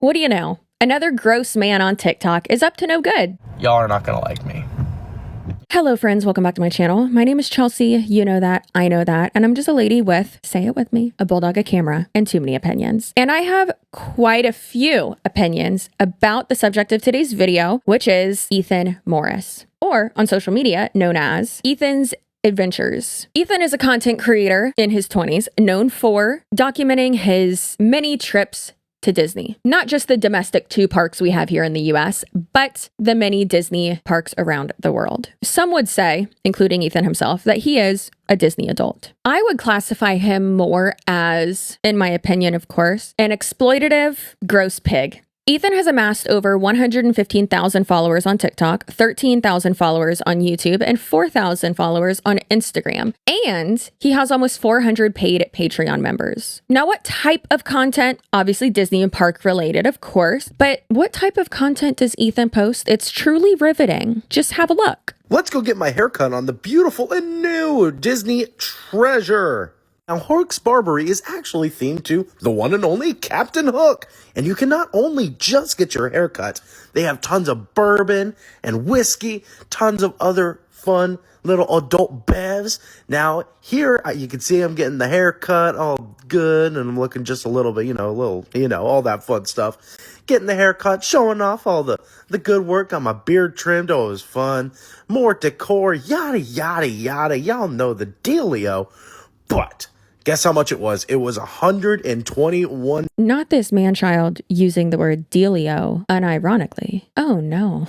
What do you know? Another gross man on TikTok is up to no good. Y'all are not gonna like me. Hello friends, welcome back to my channel. My name is Chelsea, you know that, I know that, and I'm just a lady with, say it with me, a bulldog, a camera, and too many opinions. And I have quite a few opinions about the subject of today's video, which is Ethan Morris, or on social media, known as Ethan's Adventures. Ethan is a content creator in his 20s, known for documenting his many trips to Disney. Not just the domestic 2 parks we have here in the US, but the many Disney parks around the world. Some would say, including Ethan himself, that he is a Disney adult. I would classify him more as, in my opinion, of course, an exploitative, gross pig. Ethan has amassed over 115,000 followers on TikTok, 13,000 followers on YouTube, and 4,000 followers on Instagram. And he has almost 400 paid Patreon members. Now, what type of content? Obviously Disney and park related, of course, but what type of content does Ethan post? It's truly riveting. Just have a look. Let's go get my haircut on the beautiful and new Disney treasure. Now, Hook's Barbery is actually themed to the one and only Captain Hook. And you can not only just get your haircut, they have tons of bourbon and whiskey, tons of other fun little adult bevs. Now, here you can see I'm getting the haircut all good, and I'm looking just a little bit, all that fun stuff. Getting the haircut, showing off all the good work. Got my beard trimmed. Oh, it was fun. More decor, yada, yada, yada. Y'all know the dealio. But guess how much it was? It was $121. Not this man-child using the word dealio unironically. Oh no.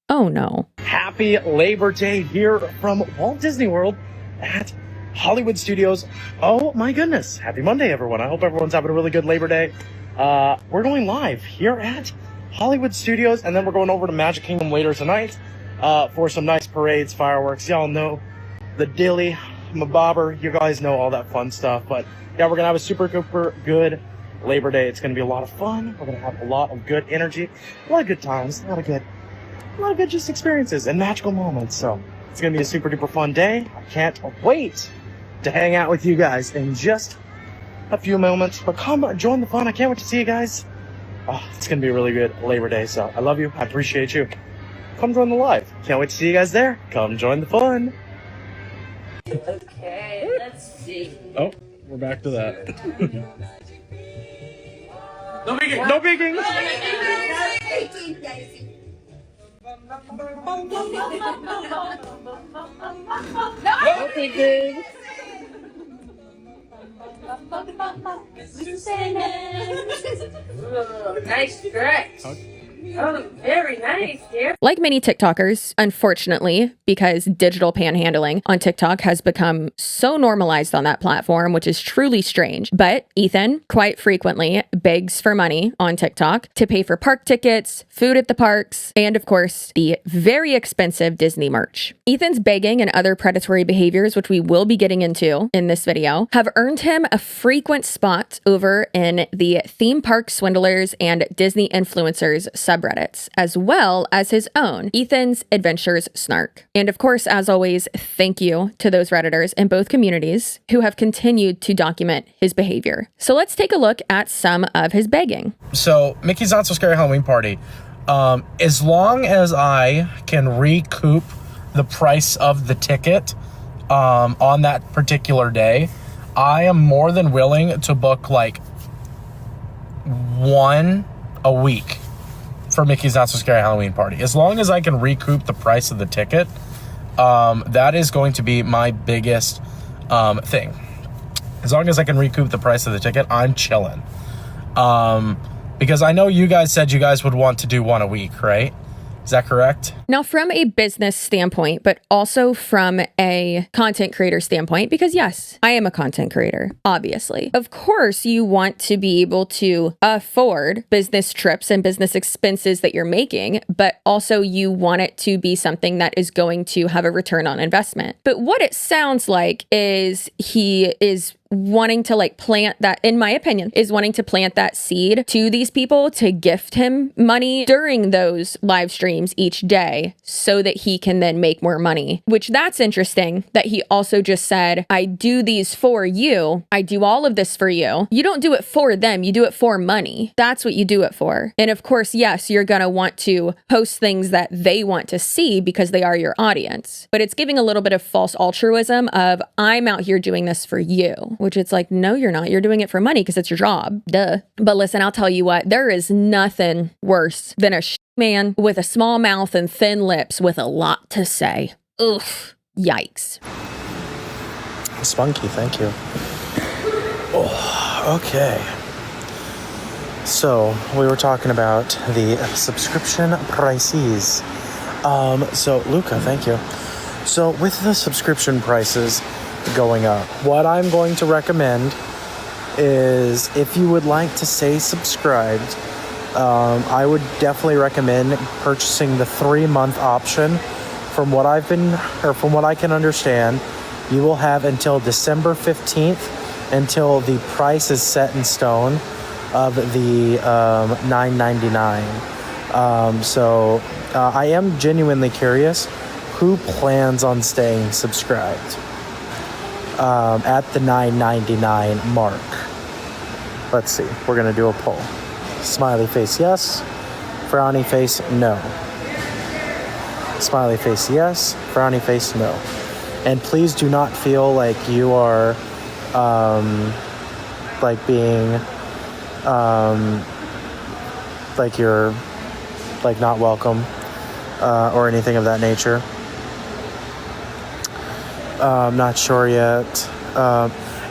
Oh no. Happy Labor Day here from Walt Disney World at Hollywood Studios. Oh my goodness. Happy Monday, everyone. I hope everyone's having a really good Labor Day. We're going live here at Hollywood Studios, and then we're going over to Magic Kingdom later tonight for some nice parades, fireworks. Y'all know the dilly. I'm a bobber. You guys know all that fun stuff. But yeah, we're going to have a super good Labor Day. It's going to be a lot of fun. We're going to have a lot of good energy, a lot of good times, a lot of good just experiences and magical moments. So it's going to be a super duper fun day. I can't wait to hang out with you guys in just a few moments. But come join the fun. I can't wait to see you guys. Oh, it's going to be a really good Labor Day. So I love you. I appreciate you. Come join the live. Can't wait to see you guys there. Come join the fun. Okay, let's see. Oh, we're back to that. No peeking! No peeking! No peeking! Nice stretch. Oh, very nice, dear. Like many TikTokers, unfortunately, because digital panhandling on TikTok has become so normalized on that platform, which is truly strange. But Ethan quite frequently begs for money on TikTok to pay for park tickets, food at the parks, and of course, the very expensive Disney merch. Ethan's begging and other predatory behaviors, which we will be getting into in this video, have earned him a frequent spot over in the theme park swindlers and Disney influencers subreddits, as well as his own Ethan's Adventures Snark. And of course, as always, thank you to those Redditors in both communities who have continued to document his behavior. So let's take a look at some of his begging. So, Mickey's Not So Scary Halloween Party. As long as I can recoup the price of the ticket on that particular day, I am more than willing to book like one a week for Mickey's Not So Scary Halloween Party. As long as I can recoup the price of the ticket, that is going to be my biggest thing. As long as I can recoup the price of the ticket, I'm chilling. Because I know you guys said you guys would want to do one a week, right? Is that correct? Now, from a business standpoint, but also from a content creator standpoint, because yes, I am a content creator, obviously. Of course, you want to be able to afford business trips and business expenses that you're making, but also you want it to be something that is going to have a return on investment. But what it sounds like is he is wanting to like plant that, in my opinion, is wanting to plant that seed to these people to gift him money during those live streams each day so that he can then make more money, which that's interesting that he also just said, I do these for you. I do all of this for you. You don't do it for them. You do it for money. That's what you do it for. And of course, yes, you're going to want to post things that they want to see because they are your audience. But it's giving a little bit of false altruism of I'm out here doing this for you, which it's like, no, you're not. You're doing it for money because it's your job. Duh. But listen, I'll tell you what, there is nothing worse than a man with a small mouth and thin lips with a lot to say. Ugh. Yikes. Spunky, thank you. Oh, okay. So we were talking about the subscription prices. So Luca, thank you. So with the subscription prices going up, what I'm going to recommend is if you would like to stay subscribed, I would definitely recommend purchasing the 3-month option. From what I can understand, you will have until December 15th until the price is set in stone of the $9.99. So I am genuinely curious who plans on staying subscribed at the $9.99 mark. Let's see. We're going to do a poll. Smiley face, yes. Frowny face, no. Smiley face, yes. Frowny face, no. And please do not feel like you are like being like you're like not welcome or anything of that nature. I'm not sure yet.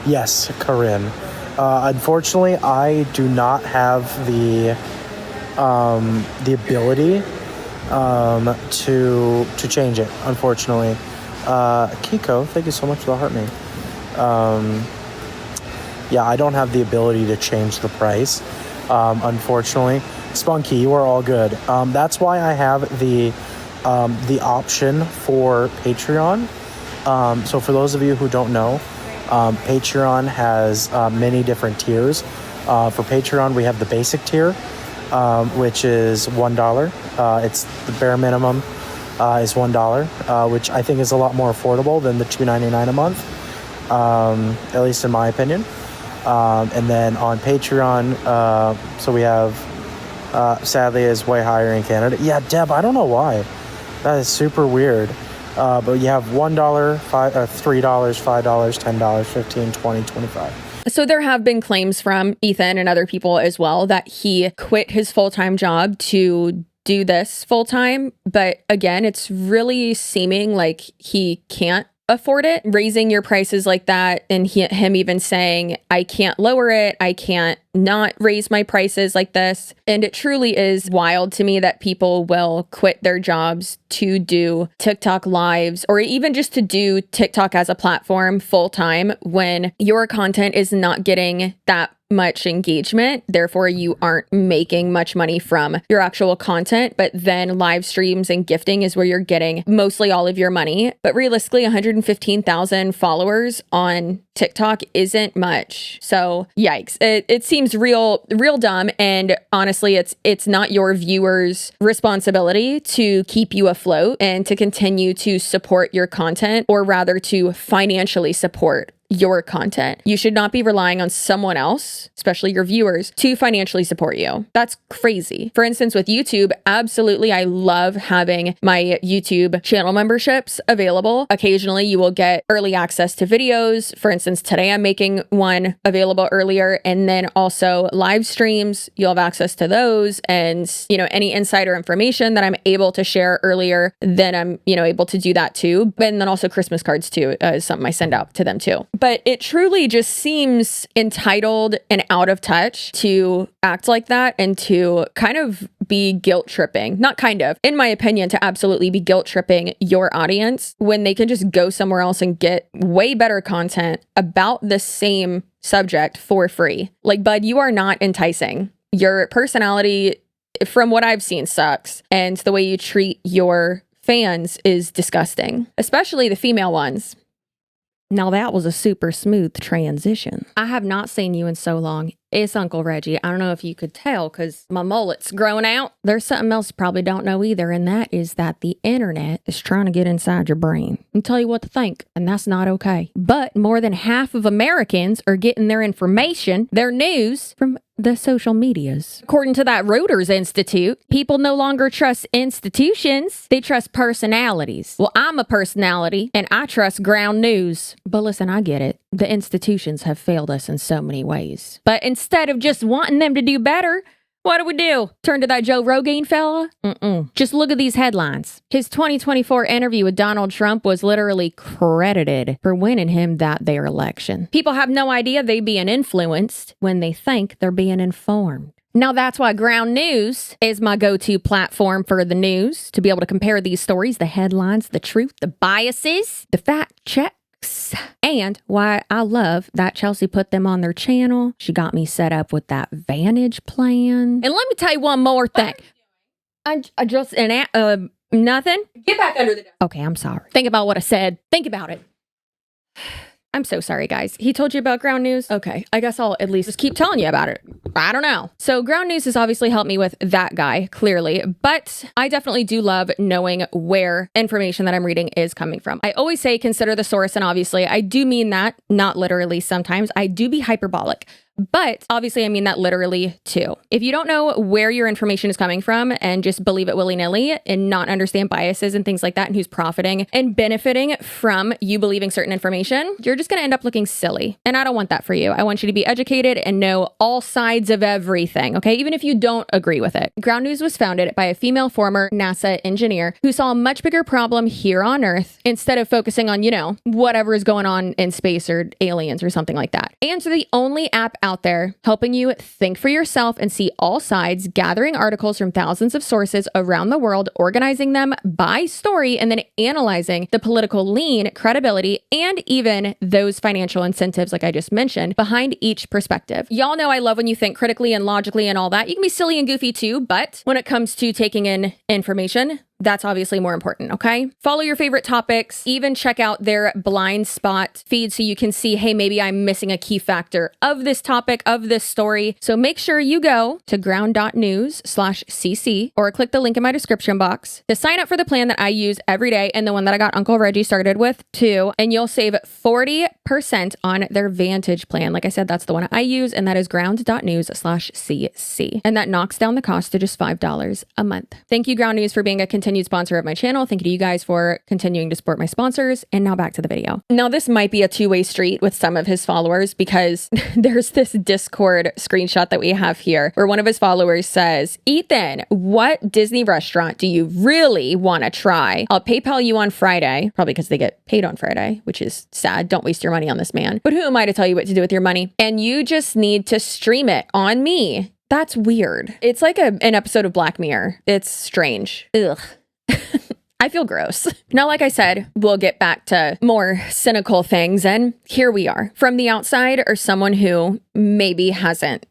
Yes, Corinne. Unfortunately, I do not have the ability to change it. Unfortunately, Kiko, thank you so much for the heart name. Yeah, I don't have the ability to change the price. Unfortunately, Spunky, you are all good. That's why I have the option for Patreon. So for those of you who don't know, Patreon has many different tiers. For Patreon, we have the basic tier, which is $1. It's the bare minimum is $1, which I think is a lot more affordable than the $2.99 a month, at least in my opinion. And then on Patreon, so we have, sadly, is way higher in Canada. Yeah, Deb, I don't know why. That is super weird. But you have $1, $3, $5, $10, $15, $20, $25. So there have been claims from Ethan and other people as well that he quit his full-time job to do this full-time. But again, it's really seeming like he can't afford it. Raising your prices like that, and him even saying, I can't lower it, I can't not raise my prices like this. And it truly is wild to me that people will quit their jobs to do TikTok lives or even just to do TikTok as a platform full time when your content is not getting that much engagement. Therefore, you aren't making much money from your actual content, but then live streams and gifting is where you're getting mostly all of your money. But realistically, 115,000 followers on TikTok isn't much. So yikes. It seems real dumb. And honestly, it's not your viewers' responsibility to keep you afloat and to continue to support your content, or rather to financially support your content. You should not be relying on someone else, especially your viewers, to financially support you. That's crazy. For instance, with YouTube, absolutely, I love having my YouTube channel memberships available. Occasionally, you will get early access to videos. For instance, today I'm making one available earlier, and then also live streams, you'll have access to those, and any insider information that I'm able to share earlier, then I'm able to do that too. And then also Christmas cards too is something I send out to them too. But it truly just seems entitled and out of touch to act like that and to kind of be guilt tripping. Not kind of, in my opinion, to absolutely be guilt tripping your audience when they can just go somewhere else and get way better content about the same subject for free. Like, bud, you are not enticing. Your personality, from what I've seen, sucks. And the way you treat your fans is disgusting, especially the female ones. Now that was a super smooth transition. I have not seen you in so long. It's Uncle Reggie. I don't know if you could tell because my mullet's growing out. There's something else you probably don't know either, and that is that the internet is trying to get inside your brain and tell you what to think, and that's not okay. But more than half of Americans are getting their information, their news, from the social medias. According to that Reuters Institute, people no longer trust institutions, they trust personalities. Well, I'm a personality, and I trust ground news. But listen, I get it. The institutions have failed us in so many ways. But instead of just wanting them to do better, what do? Turn to that Joe Rogan fella? Just look at these headlines. His 2024 interview with Donald Trump was literally credited for winning him that their election. People have no idea they're being influenced when they think they're being informed. Now that's why Ground News is my go-to platform for the news, to be able to compare these stories, the headlines, the truth, the biases, the fact check. And why I love that Chelsea put them on their channel. She got me set up with that Vantage plan. And let me tell you one more thing. I just, nothing. Get back under the desk. Okay, I'm sorry. Think about what I said. Think about it. I'm so sorry, guys. He told you about Ground News? Okay, I guess I'll at least just keep telling you about it. I don't know. So Ground News has obviously helped me with that guy, clearly, but I definitely do love knowing where information that I'm reading is coming from. I always say consider the source, and obviously I do mean that, not literally sometimes. I do be hyperbolic. But obviously, I mean that literally too. If you don't know where your information is coming from and just believe it willy-nilly and not understand biases and things like that and who's profiting and benefiting from you believing certain information, you're just going to end up looking silly. And I don't want that for you. I want you to be educated and know all sides of everything, okay? Even if you don't agree with it. Ground News was founded by a female former NASA engineer who saw a much bigger problem here on Earth instead of focusing on, whatever is going on in space or aliens or something like that. And so the only app out there helping you think for yourself and see all sides, gathering articles from thousands of sources around the world, organizing them by story, and then analyzing the political lean, credibility, and even those financial incentives, like I just mentioned, behind each perspective. Y'all know I love when you think critically and logically and all that. You can be silly and goofy too, but when it comes to taking in information, that's obviously more important, okay? Follow your favorite topics, even check out their blind spot feed so you can see, hey, maybe I'm missing a key factor of this topic, of this story. So make sure you go to ground.news/cc or click the link in my description box to sign up for the plan that I use every day and the one that I got Uncle Reggie started with too. And you'll save 40% on their Vantage plan. Like I said, that's the one I use, and that is ground.news/cc. And that knocks down the cost to just $5 a month. Thank you, Ground News, for being a continued sponsor of my channel. Thank you to you guys for continuing to support my sponsors. And now back to the video. Now this might be a two-way street with some of his followers because there's this Discord screenshot that we have here where one of his followers says, Ethan, what Disney restaurant do you really want to try? I'll PayPal you on Friday, probably because they get paid on Friday, which is sad. Don't waste your money on this man. But who am I to tell you what to do with your money? And you just need to stream it on me. That's weird. It's like an episode of Black Mirror. It's strange. Ugh. I feel gross. Now, like I said, we'll get back to more cynical things. And here we are. From the outside, or someone who maybe hasn't,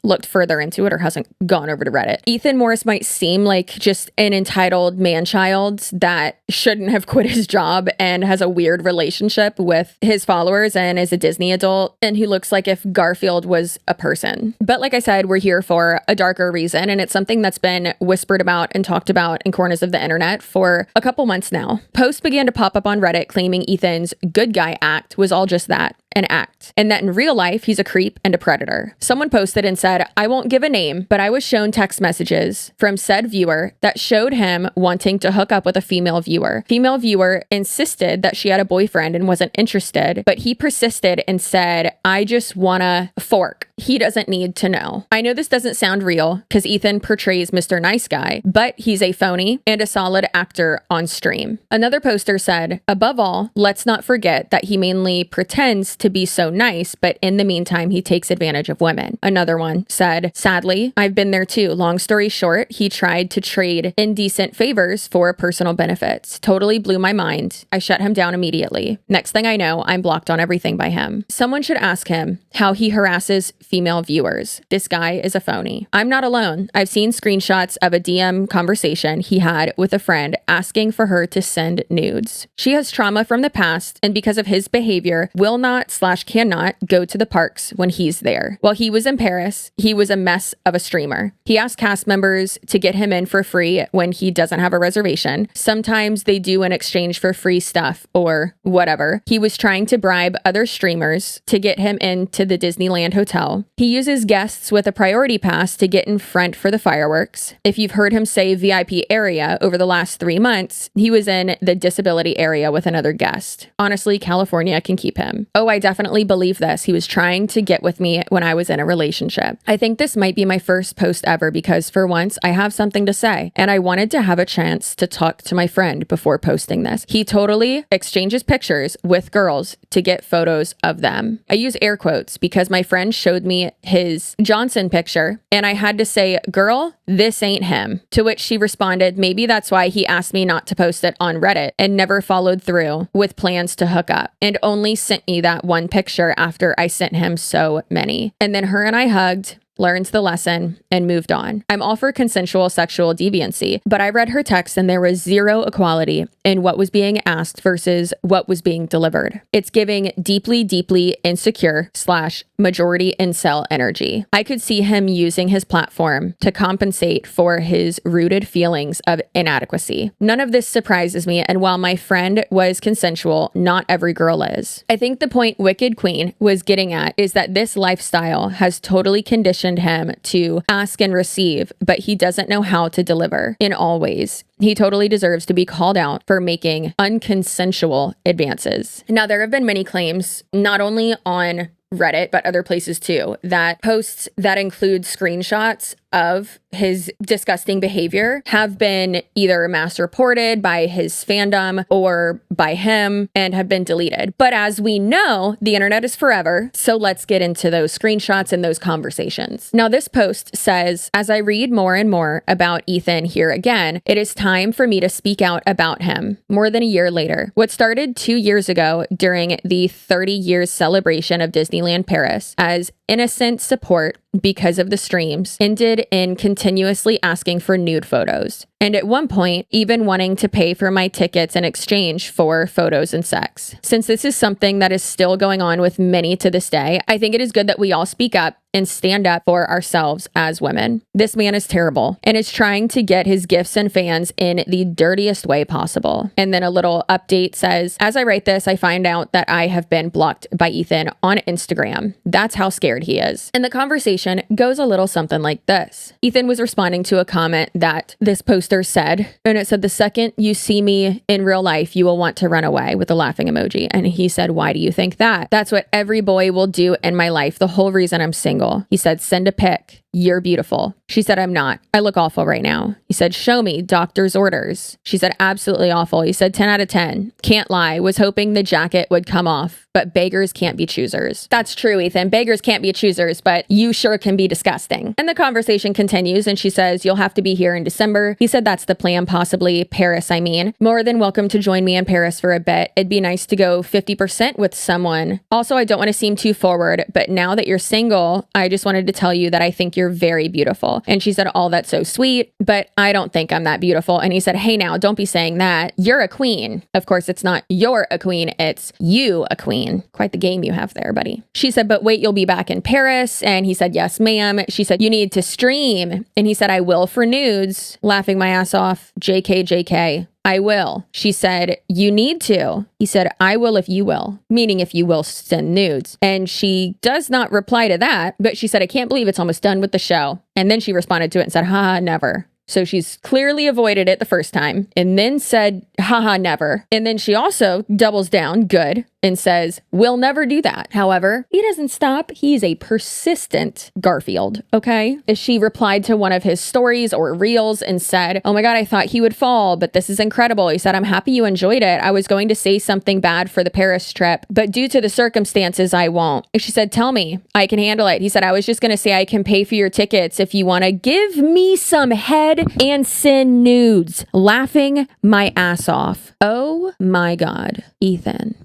looked further into it or hasn't gone over to Reddit. Ethan Morris might seem like just an entitled man-child that shouldn't have quit his job and has a weird relationship with his followers and is a Disney adult. And he looks like if Garfield was a person. But like I said, we're here for a darker reason. And it's something that's been whispered about and talked about in corners of the internet for a couple months now. Posts began to pop up on Reddit claiming Ethan's good guy act was all just that, an act, and that in real life, he's a creep and a predator. Someone posted and said, I won't give a name, but I was shown text messages from said viewer that showed him wanting to hook up with a female viewer. Female viewer insisted that she had a boyfriend and wasn't interested, but he persisted and said, I just wanna fork. He doesn't need to know. I know this doesn't sound real because Ethan portrays Mr. Nice Guy, but he's a phony and a solid actor on stream. Another poster said, above all, let's not forget that he mainly pretends to to be so nice, but in the meantime, he takes advantage of women. Another one said, sadly, I've been there too. Long story short, he tried to trade indecent favors for personal benefits. Totally blew my mind. I shut him down immediately. Next thing I know, I'm blocked on everything by him. Someone should ask him how he harasses female viewers. This guy is a phony. I'm not alone. I've seen screenshots of a DM conversation he had with a friend asking for her to send nudes. She has trauma from the past, and because of his behavior, will not/cannot go to the parks when he's there. While he was in Paris, he was a mess of a streamer. He asked cast members to get him in for free when he doesn't have a reservation. Sometimes they do in exchange for free stuff or whatever. He was trying to bribe other streamers to get him into the Disneyland hotel. He uses guests with a priority pass to get in front for the fireworks. If you've heard him say VIP area over the last 3 months, he was in the disability area with another guest. Honestly, California can keep him. Oh, I definitely believe this. He was trying to get with me when I was in a relationship. I think this might be my first post ever because for once I have something to say and I wanted to have a chance to talk to my friend before posting this. He totally exchanges pictures with girls to get photos of them. I use air quotes because my friend showed me his Johnson picture and I had to say, girl, this ain't him. To which she responded, maybe that's why he asked me not to post it on Reddit and never followed through with plans to hook up and only sent me that one picture after I sent him so many. And then her and I hugged, learned the lesson, and moved on. I'm all for consensual sexual deviancy, but I read her text and there was zero equality in what was being asked versus what was being delivered. It's giving deeply, deeply insecure / majority incel energy. I could see him using his platform to compensate for his rooted feelings of inadequacy. None of this surprises me, and while my friend was consensual, not every girl is. I think the point Wicked Queen was getting at is that this lifestyle has totally conditioned him to ask and receive, but he doesn't know how to deliver in all ways. He totally deserves to be called out for making unconsensual advances. Now, there have been many claims, not only on Reddit, but other places too, that posts that include screenshots of his disgusting behavior have been either mass reported by his fandom or by him and have been deleted. But as we know, the internet is forever. So let's get into those screenshots and those conversations. Now, this post says, as I read more and more about Ethan here again, it is time for me to speak out about him more than a year later. What started 2 years ago during the 30 years celebration of Disneyland Paris as innocent support because of the streams ended in continuously asking for nude photos. And at one point, even wanting to pay for my tickets in exchange for photos and sex. Since this is something that is still going on with many to this day, I think it is good that we all speak up and stand up for ourselves as women. This man is terrible and is trying to get his gifts and fans in the dirtiest way possible. And then a little update says, as I write this, I find out that I have been blocked by Ethan on Instagram. That's how scared he is. And the conversation goes a little something like this. Ethan was responding to a comment that this poster said, and it said, the second you see me in real life, you will want to run away, with a laughing emoji. And he said, why do you think that? That's what every boy will do in my life. The whole reason I'm single. He said, send a pic. You're beautiful. She said, I'm not. I look awful right now. He said, show me. Doctor's orders. She said, absolutely awful. He said, 10 out of 10. Can't lie. Was hoping the jacket would come off, but beggars can't be choosers. That's true, Ethan. Beggars can't be choosers, but you sure can be disgusting. And the conversation continues and she says, you'll have to be here in December. He said, that's the plan, possibly Paris, I mean. More than welcome to join me in Paris for a bit. It'd be nice to go 50% with someone. Also, I don't want to seem too forward, but now that you're single, I just wanted to tell you that I think you're very beautiful. And she said, oh, that's so sweet, but I don't think I'm that beautiful. And he said, hey, now don't be saying that. You're a queen. Of course, it's not you're a queen. It's you a queen. Quite the game you have there, buddy. She said, but wait, you'll be back in Paris. And he said, yes, ma'am. She said, you need to stream. And he said, I will for nudes. Laughing my ass off. JK, JK. I will. She said, you need to. He said, I will if you will, meaning if you will send nudes. And she does not reply to that, but she said, I can't believe it's almost done with the show. And then she responded to it and said, haha, never. So she's clearly avoided it the first time and then said, haha, never. And then she also doubles down, good, and says, we'll never do that. However, he doesn't stop. He's a persistent Garfield, okay? She replied to one of his stories or reels and said, oh my God, I thought he would fall, but this is incredible. He said, I'm happy you enjoyed it. I was going to say something bad for the Paris trip, but due to the circumstances, I won't. And she said, tell me, I can handle it. He said, I was just going to say I can pay for your tickets if you want to give me some head and send nudes. Laughing my ass off. Oh my God. Ethan.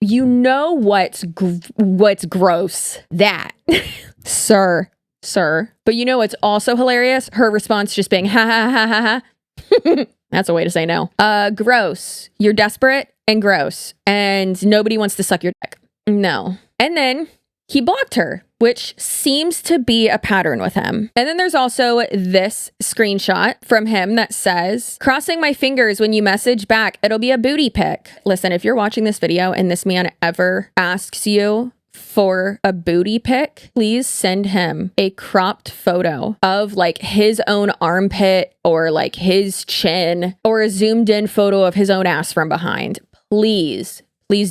You know what's gross? That. Sir. But you know what's also hilarious? Her response just being, ha ha ha ha ha. That's a way to say no. Gross. You're desperate and gross. And nobody wants to suck your dick. No. And then he blocked her, which seems to be a pattern with him. And then there's also this screenshot from him that says, crossing my fingers when you message back, it'll be a booty pic. Listen, if you're watching this video and this man ever asks you for a booty pic, please send him a cropped photo of like his own armpit or like his chin or a zoomed in photo of his own ass from behind. Please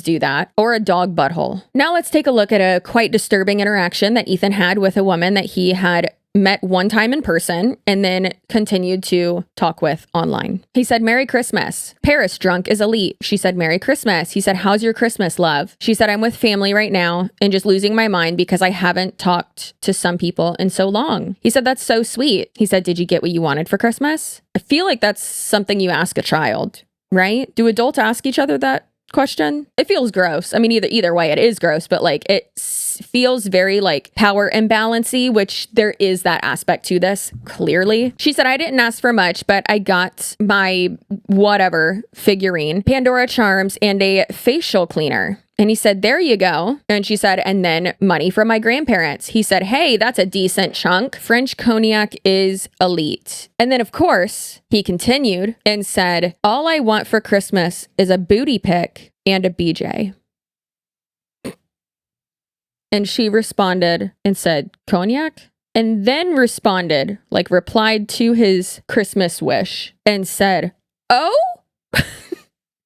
do that. Or a dog butthole. Now let's take a look at a quite disturbing interaction that Ethan had with a woman that he had met one time in person and then continued to talk with online. He said, Merry Christmas. Paris drunk is elite. She said, Merry Christmas. He said, how's your Christmas, love? She said, I'm with family right now and just losing my mind because I haven't talked to some people in so long. He said, that's so sweet. He said, did you get what you wanted for Christmas? I feel like that's something you ask a child, right? Do adults ask each other that question? It feels gross. I mean, either way, it is gross, but like it feels very like power imbalancey, which there is that aspect to this, clearly. She said, I didn't ask for much, but I got my whatever figurine, Pandora charms, and a facial cleaner. And he said, there you go. And she said, and then money from my grandparents. He said, hey, that's a decent chunk. French cognac is elite. And then, of course, he continued and said, all I want for Christmas is a booty pic and a BJ. And she responded and said, cognac? And then replied to his Christmas wish and said, oh?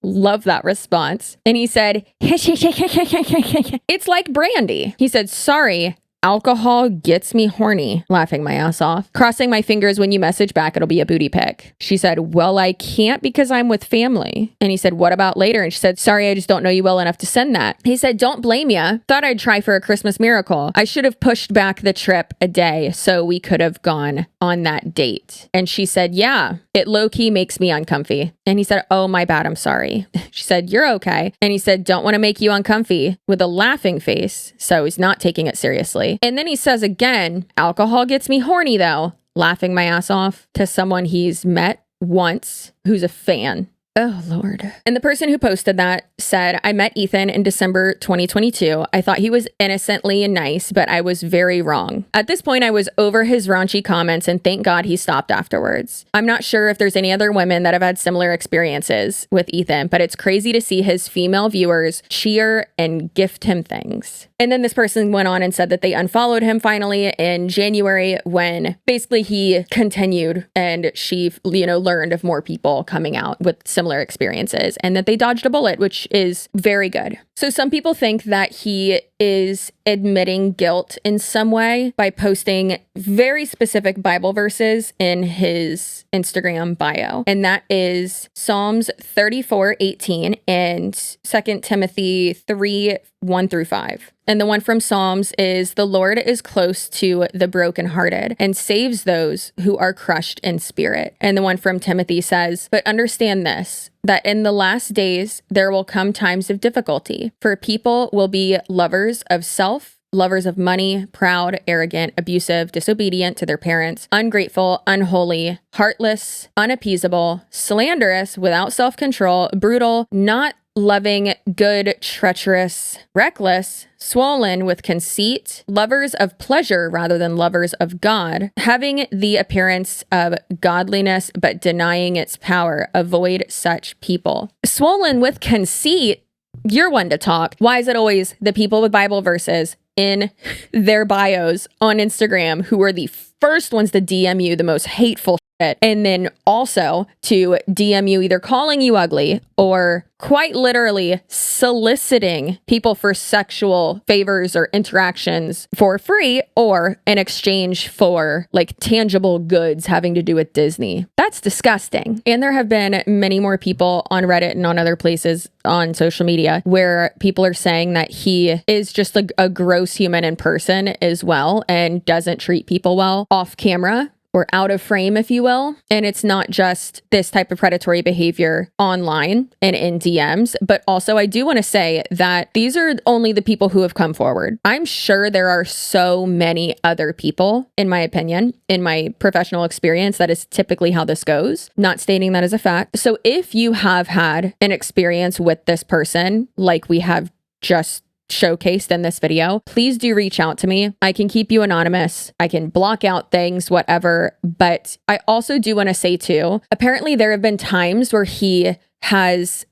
Love that response. And he said, it's like brandy. He said, sorry, alcohol gets me horny. Laughing my ass off. Crossing my fingers when you message back, it'll be a booty pic. She said, well, I can't because I'm with family. And he said, what about later? And she said, sorry, I just don't know you well enough to send that. He said, don't blame ya. Thought I'd try for a Christmas miracle. I should have pushed back the trip a day so we could have gone on that date. And she said, yeah, it low-key makes me uncomfy. And he said, oh, my bad, I'm sorry. She said, you're okay. And he said, don't want to make you uncomfy, with a laughing face. So he's not taking it seriously. And then he says again, alcohol gets me horny though, laughing my ass off, to someone he's met once who's a fan. Oh, Lord. And the person who posted that said, I met Ethan in December 2022. I thought he was innocently nice, but I was very wrong. At this point, I was over his raunchy comments, and thank God he stopped afterwards. I'm not sure if there's any other women that have had similar experiences with Ethan, but it's crazy to see his female viewers cheer and gift him things. And then this person went on and said that they unfollowed him finally in January when basically he continued and she, learned of more people coming out with similar experiences and that they dodged a bullet, which is very good. So some people think that he is admitting guilt in some way by posting very specific Bible verses in his Instagram bio. And that is Psalms 34:18 and 2 Timothy 3:1-5. And the one from Psalms is, the Lord is close to the brokenhearted and saves those who are crushed in spirit. And the one from Timothy says, but understand this, that in the last days there will come times of difficulty, for people will be lovers of self, lovers of money, proud, arrogant, abusive, disobedient to their parents, ungrateful, unholy, heartless, unappeasable, slanderous, without self-control, brutal, not loving good, treacherous, reckless, swollen with conceit, lovers of pleasure rather than lovers of God, having the appearance of godliness but denying its power. Avoid such people. Swollen with conceit, you're one to talk. Why is it always the people with Bible verses in their bios on Instagram who are the first ones to DM you the most hateful shit shit. And then also to DM you either calling you ugly or quite literally soliciting people for sexual favors or interactions for free or in exchange for like tangible goods having to do with Disney. That's disgusting. And there have been many more people on Reddit and on other places on social media where people are saying that he is just a gross human in person as well and doesn't treat people well off camera or out of frame, if you will. And it's not just this type of predatory behavior online and in DMs, but also I do want to say that these are only the people who have come forward. I'm sure there are so many other people, in my opinion, in my professional experience, that is typically how this goes. Not stating that as a fact. So if you have had an experience with this person, like we have just showcased in this video, please do reach out to me. I can keep you anonymous. I can block out things, whatever. But I also do want to say too, apparently there have been times where he has...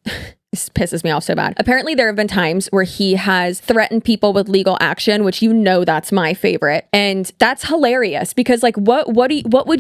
This pisses me off so bad. Apparently there have been times where he has threatened people with legal action, which you know that's my favorite. And that's hilarious because like what would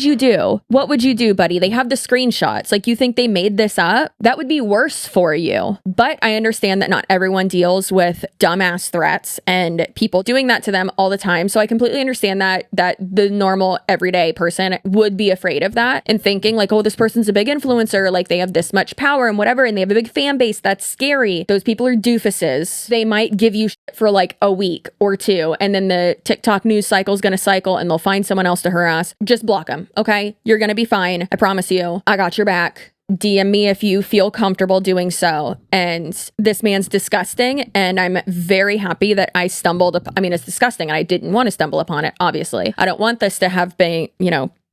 you do? What would you do, buddy? They have the screenshots. Like you think they made this up? That would be worse for you. But I understand that not everyone deals with dumbass threats and people doing that to them all the time. So I completely understand that the normal everyday person would be afraid of that and thinking like, oh, this person's a big influencer, like they have this much power and whatever, and they have a big fan base. That's scary. Those people are doofuses. They might give you shit for like a week or two, and then the TikTok news cycle is going to cycle and they'll find someone else to harass. Just block them, okay? You're going to be fine. I promise you. I got your back. DM me if you feel comfortable doing so. And this man's disgusting, and I'm very happy that I stumbled upon, I mean, it's disgusting and I didn't want to stumble upon it, obviously. I don't want this to have been,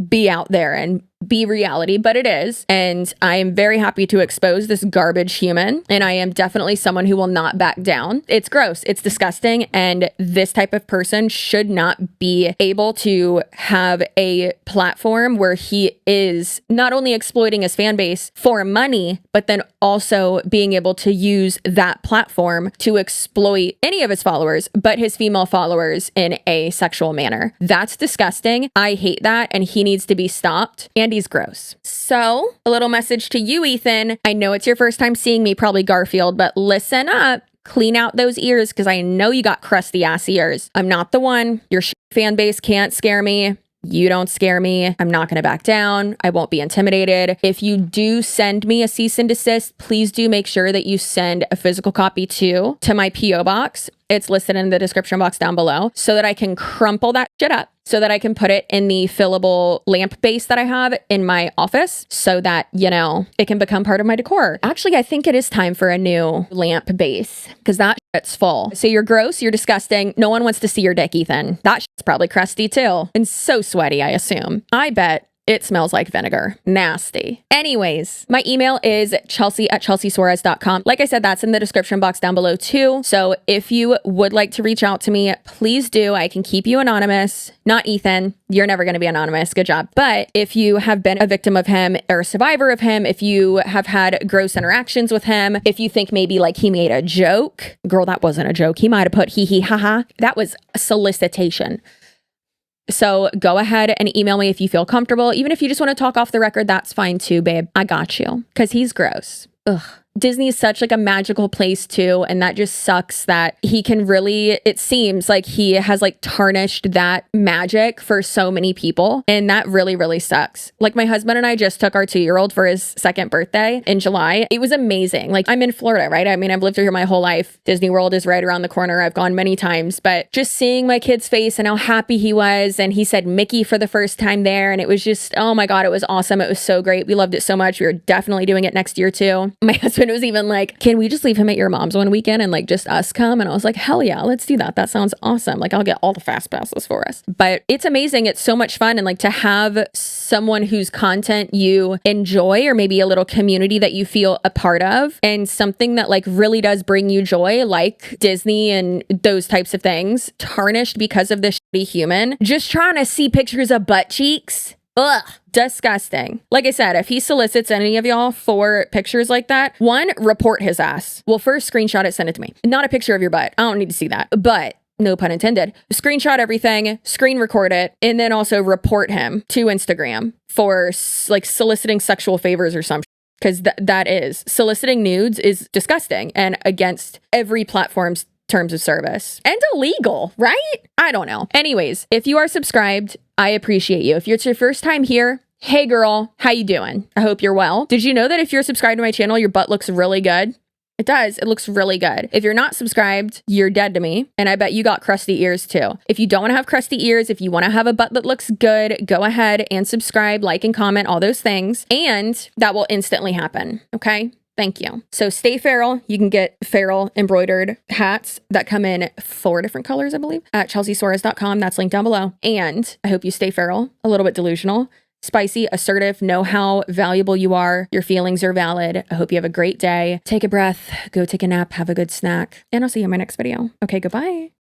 be out there and be reality, but it is. And I am very happy to expose this garbage human. And I am definitely someone who will not back down. It's gross. It's disgusting. And this type of person should not be able to have a platform where he is not only exploiting his fan base for money, but then also being able to use that platform to exploit any of his followers, but his female followers in a sexual manner. That's disgusting. I hate that. And he needs to be stopped. And he's gross. So, a little message to you, Ethan. I know it's your first time seeing me, probably Garfield, but listen up. Clean out those ears because I know you got crusty ass ears. I'm not the one. Your fan base can't scare me. You don't scare me. I'm not going to back down. I won't be intimidated. If you do send me a cease and desist, please do make sure that you send a physical copy to my PO box. It's listed in the description box down below so that I can crumple that shit up, so that I can put it in the fillable lamp base that I have in my office so that, it can become part of my decor. Actually, I think it is time for a new lamp base because that shit's full. So you're gross, you're disgusting. No one wants to see your dick, Ethan. That shit's probably crusty too. And so sweaty, I assume. I bet it smells like vinegar. Nasty. Anyways, my email is chelsea@chelseasuarez.com. Like I said, that's in the description box down below too. So if you would like to reach out to me, please do. I can keep you anonymous. Not Ethan. You're never going to be anonymous. Good job. But if you have been a victim of him or a survivor of him, if you have had gross interactions with him, if you think maybe like he made a joke, girl, that wasn't a joke. He might have put hee hee ha ha. That was a solicitation. So go ahead and email me if you feel comfortable. Even if you just want to talk off the record, that's fine too, babe. I got you. Because he's gross. Ugh. Disney is such like a magical place too, and that just sucks that he can really, it seems like he has like tarnished that magic for so many people, and that really, really sucks. Like my husband and I just took our 2-year-old for his 2nd birthday in July. It was amazing. Like I'm in Florida, right? I mean, I've lived here my whole life. Disney World is right around the corner. I've gone many times, but just seeing my kid's face and how happy he was, and he said Mickey for the first time there, and it was just, oh my God, it was awesome. It was so great. We loved it so much. We were definitely doing it next year too. My husband was even like, can we just leave him at your mom's one weekend and like just us come? And I was like, hell yeah, let's do that. That sounds awesome. Like I'll get all the fast passes for us. But it's amazing. It's so much fun. And like to have someone whose content you enjoy, or maybe a little community that you feel a part of, and something that like really does bring you joy, like Disney and those types of things, tarnished because of this shitty human just trying to see pictures of butt cheeks. Ugh, disgusting. Like I said, if he solicits any of y'all for pictures like that, one, report his ass. Well, first screenshot it, send it to me. Not a picture of your butt. I don't need to see that. But no pun intended, screenshot everything, screen record it, and then also report him to Instagram for like soliciting sexual favors or something. Because that is soliciting nudes is disgusting and against every platform's terms of service and illegal, right? I don't know. Anyways, if you are subscribed, I appreciate you. If it's your first time here, hey girl, how you doing? I hope you're well. Did you know that if you're subscribed to my channel, your butt looks really good? It does. It looks really good. If you're not subscribed, you're dead to me. And I bet you got crusty ears too. If you don't want to have crusty ears, if you want to have a butt that looks good, go ahead and subscribe, like, and comment, all those things. And that will instantly happen. Okay? Thank you. So stay feral. You can get feral embroidered hats that come in 4 different colors, I believe, at chelseasuarez.com. That's linked down below. And I hope you stay feral, a little bit delusional, spicy, assertive, know how valuable you are. Your feelings are valid. I hope you have a great day. Take a breath, go take a nap, have a good snack, and I'll see you in my next video. Okay, goodbye.